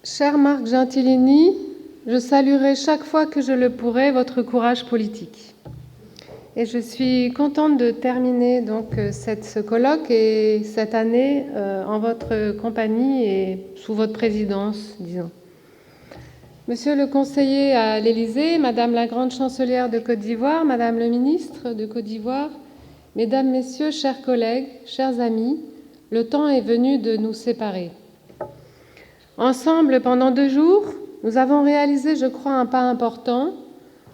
Cher Marc Gentilini, je saluerai chaque fois que je le pourrai votre courage politique. Et je suis contente de terminer donc ce colloque et cette année en votre compagnie et sous votre présidence, disons. Monsieur le conseiller à l'Élysée, Madame la grande chancelière de Côte d'Ivoire, Madame le ministre de Côte d'Ivoire, Mesdames, Messieurs, chers collègues, chers amis, le temps est venu de nous séparer. Ensemble, pendant 2 jours, nous avons réalisé, je crois, un pas important,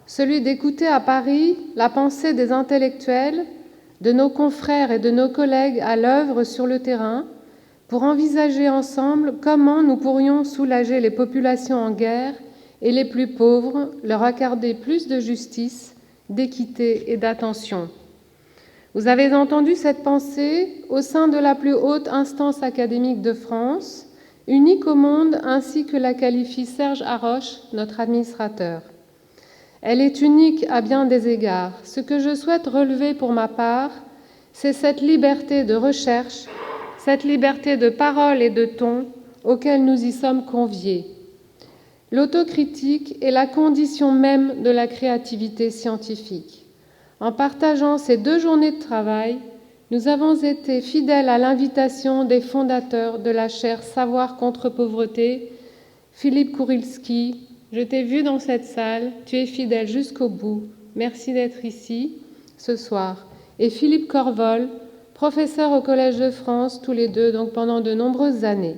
celui d'écouter à Paris la pensée des intellectuels, de nos confrères et de nos collègues à l'œuvre sur le terrain, pour envisager ensemble comment nous pourrions soulager les populations en guerre et les plus pauvres, leur accorder plus de justice, d'équité et d'attention. Vous avez entendu cette pensée au sein de la plus haute instance académique de France, unique au monde, ainsi que la qualifie Serge Haroche, notre administrateur. Elle est unique à bien des égards. Ce que je souhaite relever pour ma part, c'est cette liberté de recherche, cette liberté de parole et de ton auquel nous y sommes conviés. L'autocritique est la condition même de la créativité scientifique. En partageant ces 2 journées de travail, nous avons été fidèles à l'invitation des fondateurs de la chaire Savoir contre pauvreté, Philippe Kourilski. Je t'ai vu dans cette salle, tu es fidèle jusqu'au bout. Merci d'être ici ce soir. Et Philippe Corvol, professeur au Collège de France, tous les deux, donc pendant de nombreuses années.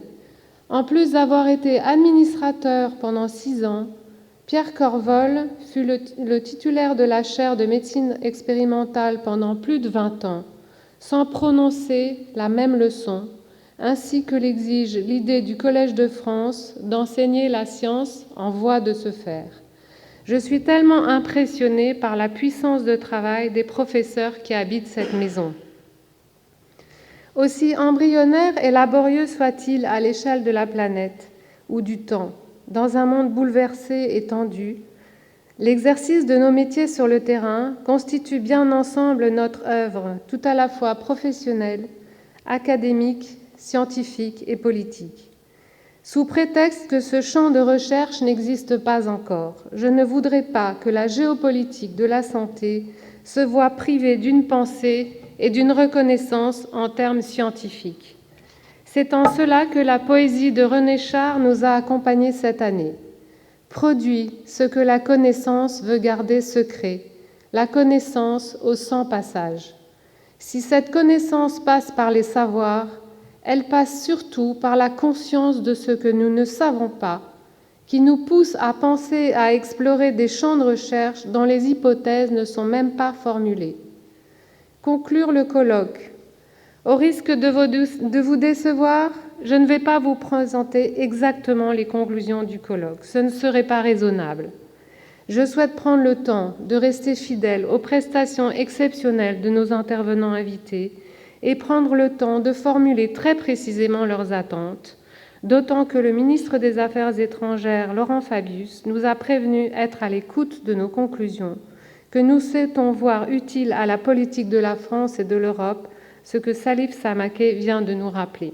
En plus d'avoir été administrateur pendant 6 ans, Pierre Corvol fut le titulaire de la chaire de médecine expérimentale pendant plus de 20 ans, sans prononcer la même leçon, ainsi que l'exige l'idée du Collège de France d'enseigner la science en voie de se faire. Je suis tellement impressionnée par la puissance de travail des professeurs qui habitent cette maison. Aussi embryonnaire et laborieux soit-il à l'échelle de la planète ou du temps, dans un monde bouleversé et tendu, l'exercice de nos métiers sur le terrain constitue bien ensemble notre œuvre, tout à la fois professionnelle, académique, scientifique et politique. Sous prétexte que ce champ de recherche n'existe pas encore, je ne voudrais pas que la géopolitique de la santé se voie privée d'une pensée et d'une reconnaissance en termes scientifiques. C'est en cela que la poésie de René Char nous a accompagnés cette année. Produit ce que la connaissance veut garder secret, la connaissance au sans passage. Si cette connaissance passe par les savoirs, elle passe surtout par la conscience de ce que nous ne savons pas, qui nous pousse à penser à explorer des champs de recherche dont les hypothèses ne sont même pas formulées. Conclure le colloque. Au risque de vous décevoir, je ne vais pas vous présenter exactement les conclusions du colloque. Ce ne serait pas raisonnable. Je souhaite prendre le temps de rester fidèle aux prestations exceptionnelles de nos intervenants invités et prendre le temps de formuler très précisément leurs attentes, d'autant que le ministre des Affaires étrangères, Laurent Fabius, nous a prévenus être à l'écoute de nos conclusions, que nous souhaitons voir utile à la politique de la France et de l'Europe, ce que Salif Samaké vient de nous rappeler.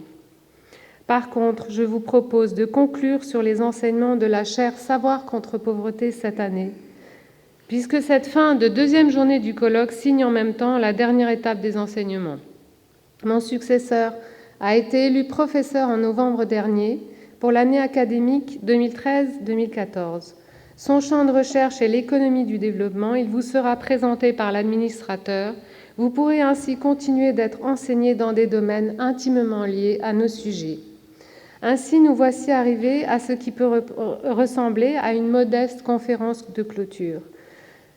Par contre, je vous propose de conclure sur les enseignements de la chaire Savoir contre pauvreté cette année, puisque cette fin de 2e journée du colloque signe en même temps la dernière étape des enseignements. Mon successeur a été élu professeur en novembre dernier pour l'année académique 2013-2014. Son champ de recherche est l'économie du développement. Il vous sera présenté par l'administrateur. Vous pourrez ainsi continuer d'être enseigné dans des domaines intimement liés à nos sujets. Ainsi, nous voici arrivés à ce qui peut ressembler à une modeste conférence de clôture.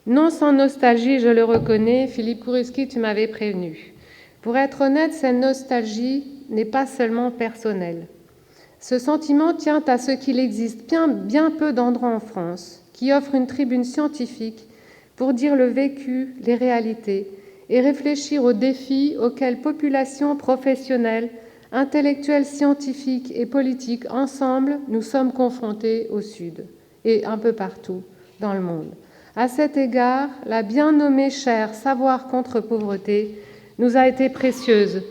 Non sans nostalgie, je le reconnais, Philippe Kourilski, tu m'avais prévenu. Pour être honnête, cette nostalgie n'est pas seulement personnelle. Ce sentiment tient à ce qu'il existe bien peu d'endroits en France qui offrent une tribune scientifique pour dire le vécu, les réalités et réfléchir aux défis auxquels populations professionnelles, intellectuels, scientifiques et politiques, ensemble, nous sommes confrontés au Sud et un peu partout dans le monde. À cet égard, la bien nommée chaire Savoir contre pauvreté nous a été précieuse.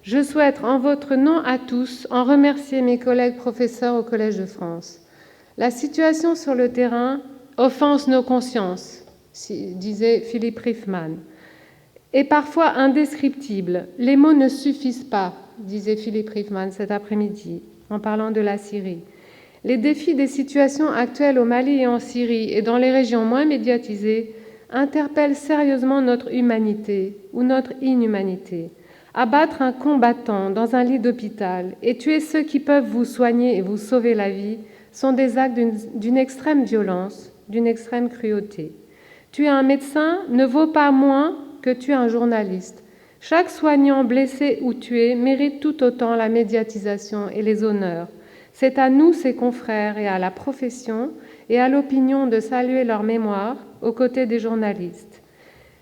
Je souhaite, en votre nom à tous, en remercier mes collègues professeurs au Collège de France. La situation sur le terrain offense nos consciences, disait Philippe Riffman, est parfois indescriptible. Les mots ne suffisent pas, disait Philippe Riffman cet après-midi, en parlant de la Syrie. Les défis des situations actuelles au Mali et en Syrie et dans les régions moins médiatisées interpellent sérieusement notre humanité ou notre inhumanité. Abattre un combattant dans un lit d'hôpital et tuer ceux qui peuvent vous soigner et vous sauver la vie sont des actes d'une extrême violence, d'une extrême cruauté. Tuer un médecin ne vaut pas moins que tuer un journaliste. Chaque soignant blessé ou tué mérite tout autant la médiatisation et les honneurs. C'est à nous, ses confrères, et à la profession et à l'opinion de saluer leur mémoire aux côtés des journalistes.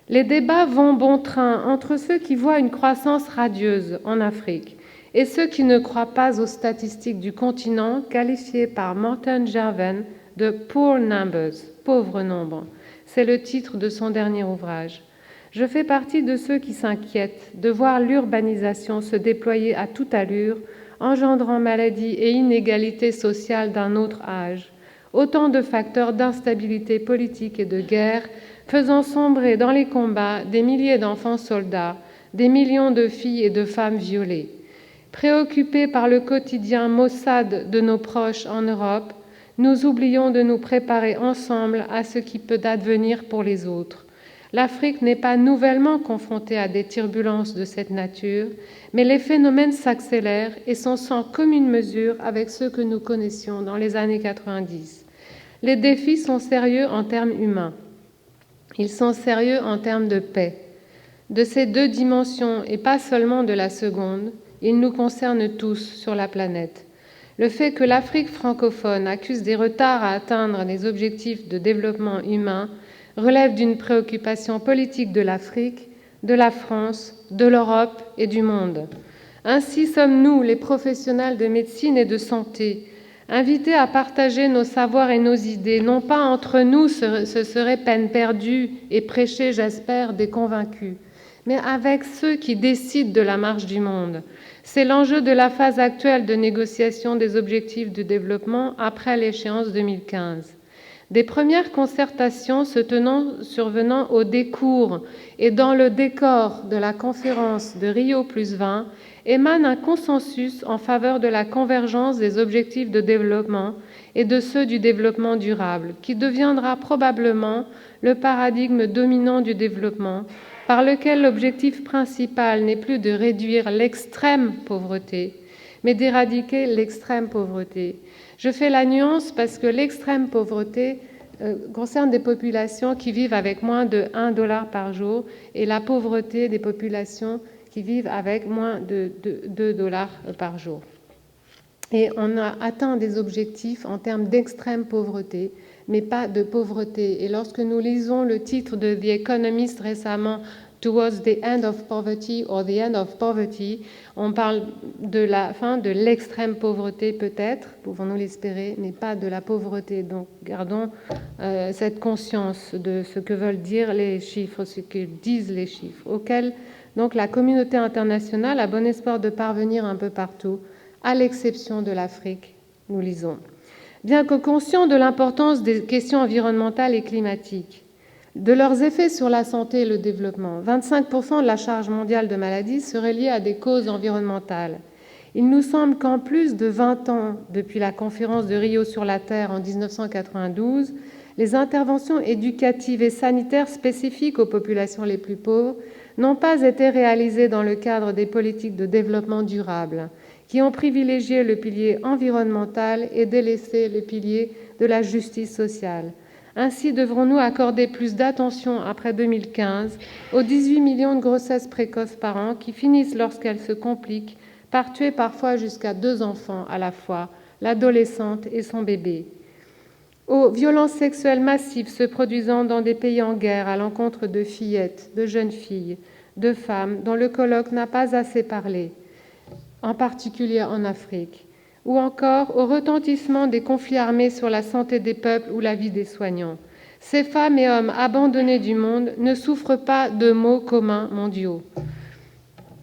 Les débats vont bon train entre ceux qui voient une croissance radieuse en Afrique et ceux qui ne croient pas aux statistiques du continent qualifiées par Morten Jerven de « poor numbers », pauvres nombres. C'est le titre de son dernier ouvrage. Je fais partie de ceux qui s'inquiètent de voir l'urbanisation se déployer à toute allure, engendrant maladies et inégalités sociales d'un autre âge. Autant de facteurs d'instabilité politique et de guerre, faisant sombrer dans les combats des milliers d'enfants soldats, des millions de filles et de femmes violées. Préoccupés par le quotidien maussade de nos proches en Europe, nous oublions de nous préparer ensemble à ce qui peut advenir pour les autres. L'Afrique n'est pas nouvellement confrontée à des turbulences de cette nature, mais les phénomènes s'accélèrent et sont sans commune mesure avec ceux que nous connaissions dans les années 90. Les défis sont sérieux en termes humains. Ils sont sérieux en termes de paix. De ces deux dimensions, et pas seulement de la seconde, ils nous concernent tous sur la planète. Le fait que l'Afrique francophone accuse des retards à atteindre les objectifs de développement humain relève d'une préoccupation politique de l'Afrique, de la France, de l'Europe et du monde. Ainsi sommes-nous, les professionnels de médecine et de santé, invités à partager nos savoirs et nos idées, non pas entre nous, ce serait peine perdue et prêcher, j'espère, des convaincus, mais avec ceux qui décident de la marche du monde. C'est l'enjeu de la phase actuelle de négociation des objectifs de développement après l'échéance 2015. Des premières concertations survenant au décours et dans le décor de la conférence de Rio+20 émane un consensus en faveur de la convergence des objectifs de développement et de ceux du développement durable, qui deviendra probablement le paradigme dominant du développement, par lequel l'objectif principal n'est plus de réduire l'extrême pauvreté, mais d'éradiquer l'extrême pauvreté. Je fais la nuance parce que l'extrême pauvreté concerne des populations qui vivent avec moins de $1 par jour et la pauvreté des populations qui vivent avec moins de $2 par jour. Et on a atteint des objectifs en termes d'extrême pauvreté, mais pas de pauvreté. Et lorsque nous lisons le titre de The Economist récemment, Towards the End of Poverty or the End of Poverty, on parle de la fin de l'extrême pauvreté peut-être, pouvons-nous l'espérer, mais pas de la pauvreté. Donc gardons cette conscience de ce que veulent dire les chiffres, ce que disent les chiffres, auxquels donc la communauté internationale a bon espoir de parvenir un peu partout, à l'exception de l'Afrique, nous lisons. Bien que conscients de l'importance des questions environnementales et climatiques, de leurs effets sur la santé et le développement, 25% de la charge mondiale de maladies serait liée à des causes environnementales. Il nous semble qu'en plus de 20 ans depuis la conférence de Rio sur la Terre en 1992, les interventions éducatives et sanitaires spécifiques aux populations les plus pauvres n'ont pas été réalisées dans le cadre des politiques de développement durable, qui ont privilégié le pilier environnemental et délaissé le pilier de la justice sociale. Ainsi devrons-nous accorder plus d'attention après 2015 aux 18 millions de grossesses précoces par an qui finissent, lorsqu'elles se compliquent, par tuer parfois jusqu'à 2 enfants à la fois, l'adolescente et son bébé. Aux violences sexuelles massives se produisant dans des pays en guerre à l'encontre de fillettes, de jeunes filles, de femmes dont le colloque n'a pas assez parlé, en particulier en Afrique, ou encore au retentissement des conflits armés sur la santé des peuples ou la vie des soignants. Ces femmes et hommes abandonnés du monde ne souffrent pas de maux communs mondiaux.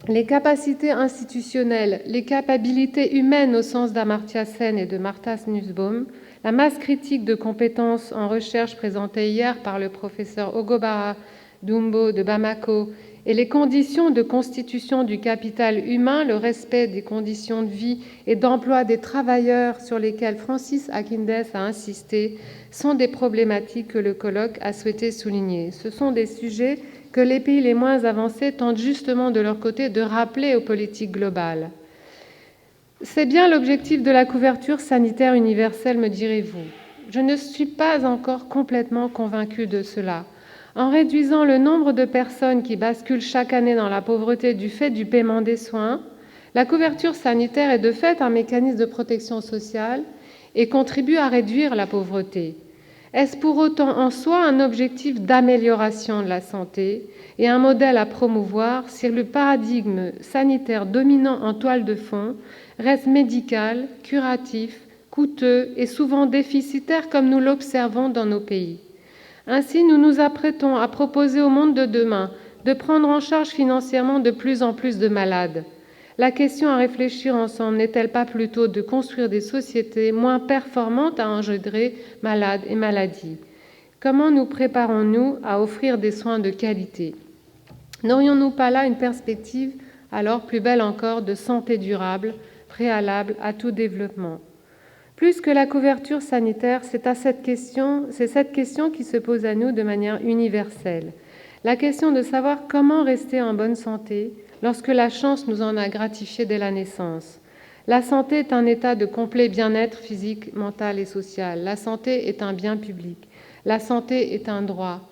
les capacités institutionnelles, les capacités humaines au sens d'Amartya Sen et de Martha Nussbaum, la masse critique de compétences en recherche présentée hier par le professeur Ogobara Dumbo de Bamako et les conditions de constitution du capital humain, le respect des conditions de vie et d'emploi des travailleurs sur lesquels Francis Akindes a insisté, sont des problématiques que le colloque a souhaité souligner. Ce sont des sujets que les pays les moins avancés tentent justement de leur côté de rappeler aux politiques globales. C'est bien l'objectif de la couverture sanitaire universelle, me direz-vous. Je ne suis pas encore complètement convaincue de cela. En réduisant le nombre de personnes qui basculent chaque année dans la pauvreté du fait du paiement des soins, la couverture sanitaire est de fait un mécanisme de protection sociale et contribue à réduire la pauvreté. Est-ce pour autant en soi un objectif d'amélioration de la santé et un modèle à promouvoir si le paradigme sanitaire dominant en toile de fond reste médical, curatif, coûteux et souvent déficitaire comme nous l'observons dans nos pays? Ainsi, nous nous apprêtons à proposer au monde de demain de prendre en charge financièrement de plus en plus de malades. La question à réfléchir ensemble n'est-elle pas plutôt de construire des sociétés moins performantes à engendrer malades et maladies? Comment nous préparons-nous à offrir des soins de qualité? N'aurions-nous pas là une perspective alors plus belle encore de santé durable, préalable à tout développement? Plus que la couverture sanitaire, c'est cette question qui se pose à nous de manière universelle. La question de savoir comment rester en bonne santé lorsque la chance nous en a gratifié dès la naissance. La santé est un état de complet bien-être physique, mental et social. La santé est un bien public. La santé est un droit.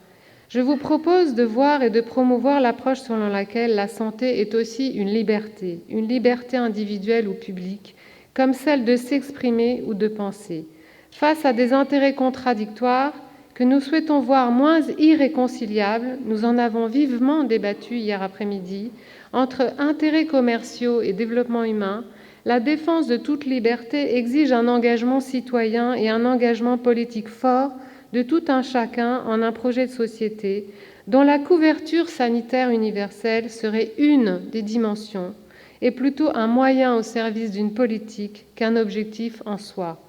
Je vous propose de voir et de promouvoir l'approche selon laquelle la santé est aussi une liberté individuelle ou publique, comme celle de s'exprimer ou de penser. Face à des intérêts contradictoires que nous souhaitons voir moins irréconciliables, nous en avons vivement débattu hier après-midi, entre intérêts commerciaux et développement humain, la défense de toute liberté exige un engagement citoyen et un engagement politique fort de tout un chacun en un projet de société dont la couverture sanitaire universelle serait une des dimensions et plutôt un moyen au service d'une politique qu'un objectif en soi.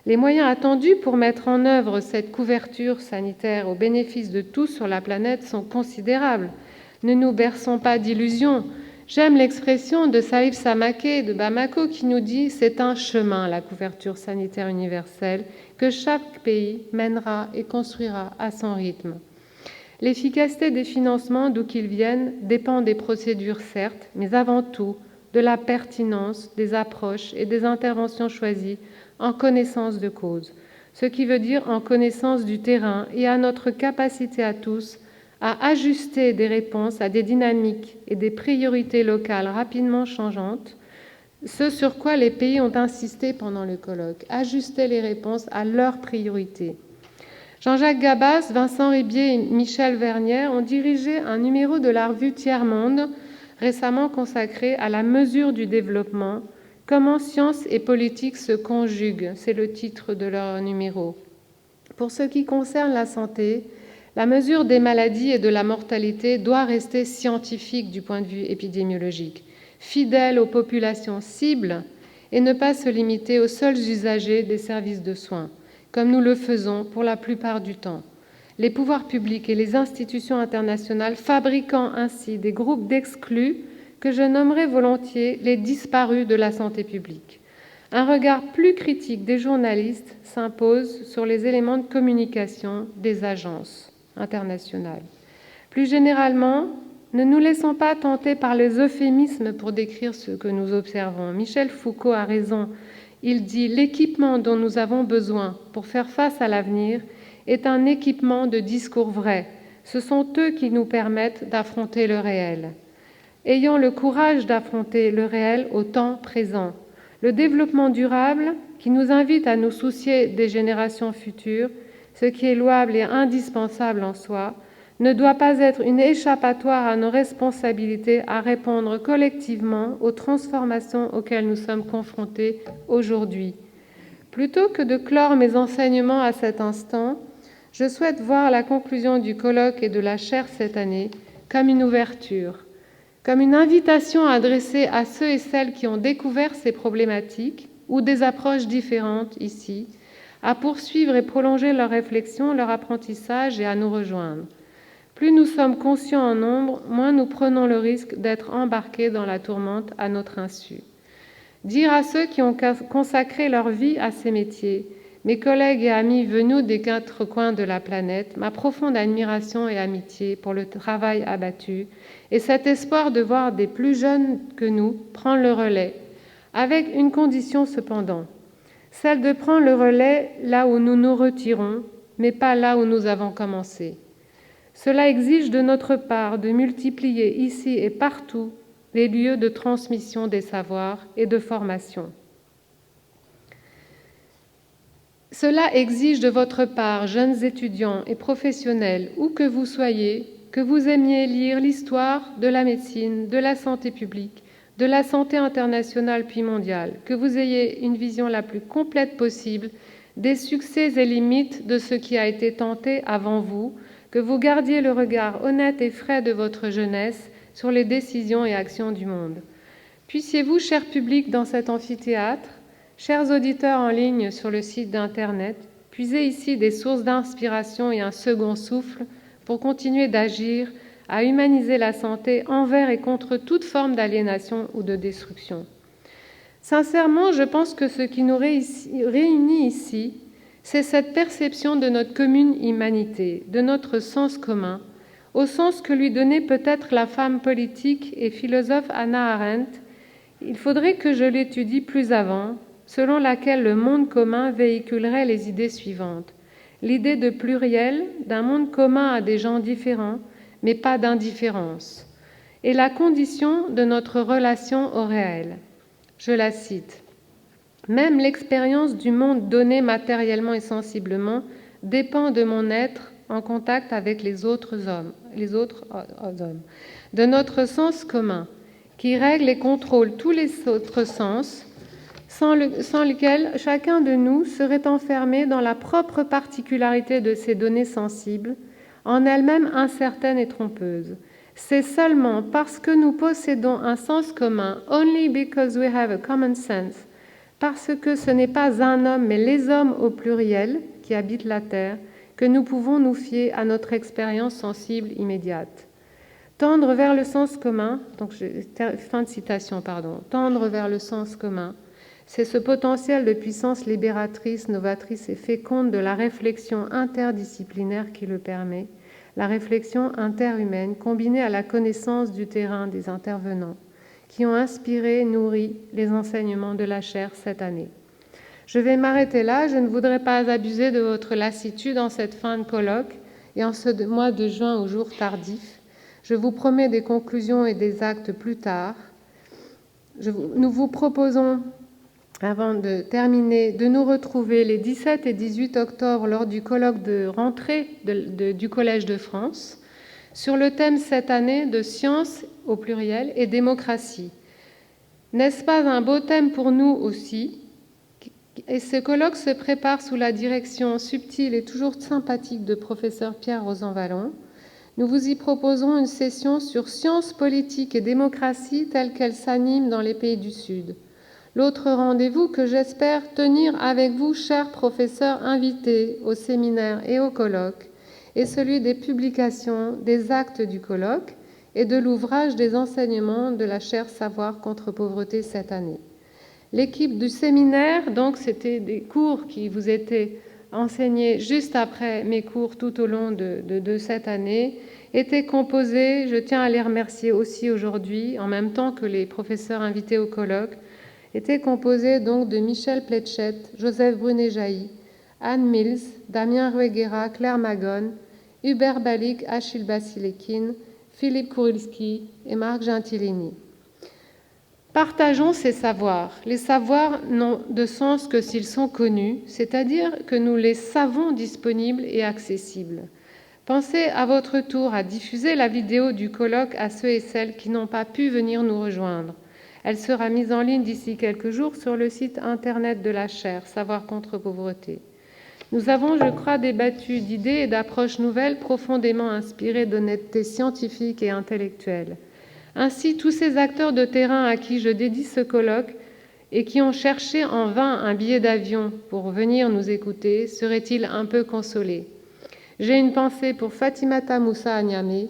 Les moyens attendus pour mettre en œuvre cette couverture sanitaire au bénéfice de tous sur la planète sont considérables. Ne nous berçons pas d'illusions. J'aime l'expression de Salif Samaké de Bamako qui nous dit « c'est un chemin, la couverture sanitaire universelle, que chaque pays mènera et construira à son rythme ». L'efficacité des financements, d'où qu'ils viennent, dépend des procédures, certes, mais avant tout de la pertinence des approches et des interventions choisies en connaissance de cause, ce qui veut dire en connaissance du terrain et à notre capacité à tous à ajuster des réponses à des dynamiques et des priorités locales rapidement changeantes, ce sur quoi les pays ont insisté pendant le colloque, ajuster les réponses à leurs priorités. Jean-Jacques Gabas, Vincent Ribier et Michel Vernière ont dirigé un numéro de la revue Tiers-Monde récemment consacré à la mesure du développement, comment science et politique se conjuguent, c'est le titre de leur numéro. Pour ce qui concerne la santé, la mesure des maladies et de la mortalité doit rester scientifique du point de vue épidémiologique, fidèle aux populations cibles et ne pas se limiter aux seuls usagers des services de soins, comme nous le faisons pour la plupart du temps. Les pouvoirs publics et les institutions internationales fabriquant ainsi des groupes d'exclus que je nommerai volontiers les disparus de la santé publique. Un regard plus critique des journalistes s'impose sur les éléments de communication des agences internationales. Plus généralement, ne nous laissons pas tenter par les euphémismes pour décrire ce que nous observons. Michel Foucault a raison. Il dit « L'équipement dont nous avons besoin pour faire face à l'avenir est un équipement de discours vrais. Ce sont eux qui nous permettent d'affronter le réel. » Ayons le courage d'affronter le réel au temps présent. Le développement durable, qui nous invite à nous soucier des générations futures, ce qui est louable et indispensable en soi, ne doit pas être une échappatoire à nos responsabilités à répondre collectivement aux transformations auxquelles nous sommes confrontés aujourd'hui. Plutôt que de clore mes enseignements à cet instant, je souhaite voir la conclusion du colloque et de la chaire cette année comme une ouverture. comme une invitation adressée à ceux et celles qui ont découvert ces problématiques ou des approches différentes ici, à poursuivre et prolonger leur réflexion, leur apprentissage et à nous rejoindre. Plus nous sommes conscients en nombre, moins nous prenons le risque d'être embarqués dans la tourmente à notre insu. Dire à ceux qui ont consacré leur vie à ces métiers, mes collègues et amis venus des 4 coins de la planète, ma profonde admiration et amitié pour le travail abattu et cet espoir de voir des plus jeunes que nous prendre le relais, avec une condition cependant, celle de prendre le relais là où nous nous retirons, mais pas là où nous avons commencé. Cela exige de notre part de multiplier ici et partout les lieux de transmission des savoirs et de formation. Cela exige de votre part, jeunes étudiants et professionnels, où que vous soyez, que vous aimiez lire l'histoire de la médecine, de la santé publique, de la santé internationale puis mondiale, que vous ayez une vision la plus complète possible des succès et limites de ce qui a été tenté avant vous, que vous gardiez le regard honnête et frais de votre jeunesse sur les décisions et actions du monde. Puissiez-vous, cher public dans cet amphithéâtre, chers auditeurs en ligne sur le site d'Internet, puiser ici des sources d'inspiration et un second souffle pour continuer d'agir, à humaniser la santé envers et contre toute forme d'aliénation ou de destruction. Sincèrement, je pense que ce qui nous réunit ici, c'est cette perception de notre commune humanité, de notre sens commun, au sens que lui donnait peut-être la femme politique et philosophe Hannah Arendt. Il faudrait que je l'étudie plus avant, selon laquelle le monde commun véhiculerait les idées suivantes. L'idée de pluriel, d'un monde commun à des gens différents, mais pas d'indifférence, et la condition de notre relation au réel. Je la cite. « Même l'expérience du monde donné matériellement et sensiblement dépend de mon être en contact avec les autres hommes, de notre sens commun, qui règle et contrôle tous les autres sens, sans lequel chacun de nous serait enfermé dans la propre particularité de ces données sensibles, en elles-mêmes incertaines et trompeuses. C'est seulement parce que nous possédons un sens commun, only because we have a common sense, parce que ce n'est pas un homme, mais les hommes au pluriel qui habitent la Terre, que nous pouvons nous fier à notre expérience sensible immédiate. Tendre vers le sens commun, fin de citation, tendre vers le sens commun, c'est ce potentiel de puissance libératrice, novatrice et féconde de la réflexion interdisciplinaire qui le permet, la réflexion interhumaine combinée à la connaissance du terrain des intervenants, qui ont inspiré, nourri les enseignements de la chaire cette année. Je vais m'arrêter là, je ne voudrais pas abuser de votre lassitude en cette fin de colloque et en ce mois de juin au jour tardif. Je vous promets des conclusions et des actes plus tard. Nous vous proposons, avant de terminer, de nous retrouver les 17 et 18 octobre lors du colloque de rentrée du Collège de France sur le thème cette année de science au pluriel et démocratie. N'est-ce pas un beau thème pour nous aussi? Et ce colloque se prépare sous la direction subtile et toujours sympathique de professeur Pierre Rosanvallon. Nous vous y proposons une session sur sciences politiques et démocratie telle qu'elle s'anime dans les pays du Sud. L'autre rendez-vous que j'espère tenir avec vous, chers professeurs invités au séminaire et au colloque, est celui des publications des actes du colloque et de l'ouvrage des enseignements de la chaire Savoir contre pauvreté cette année. L'équipe du séminaire, donc c'était des cours qui vous étaient enseignés juste après mes cours tout au long de cette année, était composée, je tiens à les remercier aussi aujourd'hui, en même temps que les professeurs invités au colloque, était composée donc de Michel Pletchett, Joseph Brunet-Jailly, Anne Mills, Damien Rueguera, Claire Magone, Hubert Balic, Achille Basilekin, Philippe Kurilski et Marc Gentilini. Partageons ces savoirs. Les savoirs n'ont de sens que s'ils sont connus, c'est-à-dire que nous les savons disponibles et accessibles. Pensez à votre tour à diffuser la vidéo du colloque à ceux et celles qui n'ont pas pu venir nous rejoindre. Elle sera mise en ligne d'ici quelques jours sur le site internet de la chaire Savoir contre pauvreté. Nous avons, je crois, débattu d'idées et d'approches nouvelles profondément inspirées d'honnêteté scientifique et intellectuelle. Ainsi, tous ces acteurs de terrain à qui je dédie ce colloque et qui ont cherché en vain un billet d'avion pour venir nous écouter seraient-ils un peu consolés. J'ai une pensée pour Fatimata Moussa Agnamé,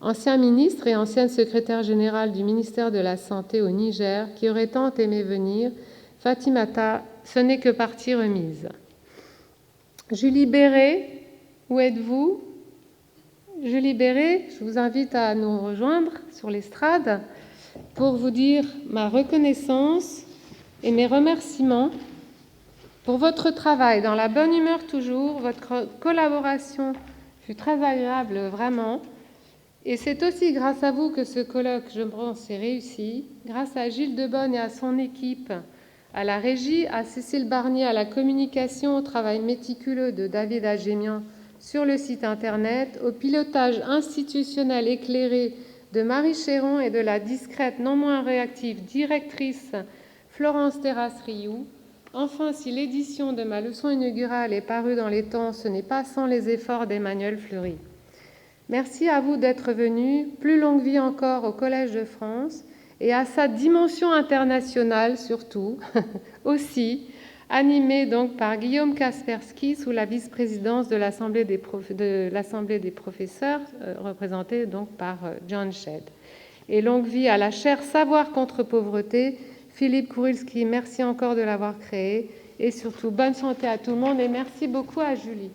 ancien ministre et ancienne secrétaire générale du ministère de la Santé au Niger, qui aurait tant aimé venir. Fatimata, ce n'est que partie remise. Julie Béret, où êtes-vous? Julie Béret, je vous invite à nous rejoindre sur l'estrade pour vous dire ma reconnaissance et mes remerciements pour votre travail dans la bonne humeur toujours. Votre collaboration fut très agréable, vraiment. Et c'est aussi grâce à vous que ce colloque, je pense, est réussi, grâce à Gilles Debonne et à son équipe, à la régie, à Cécile Barnier, à la communication, au travail méticuleux de David Agémian sur le site Internet, au pilotage institutionnel éclairé de Marie Chéron et de la discrète, non moins réactive, directrice Florence Terrasse-Rioux. Enfin, si l'édition de ma leçon inaugurale est parue dans les temps, ce n'est pas sans les efforts d'Emmanuel Fleury. Merci à vous d'être venus. Plus longue vie encore au Collège de France et à sa dimension internationale surtout, aussi, animée donc par Guillaume Kaspersky sous la vice-présidence de l'Assemblée des professeurs, représentée donc par John Shedd. Et longue vie à la chaire Savoir contre pauvreté. Philippe Kourilski, merci encore de l'avoir créée. Et surtout, bonne santé à tout le monde et merci beaucoup à Julie.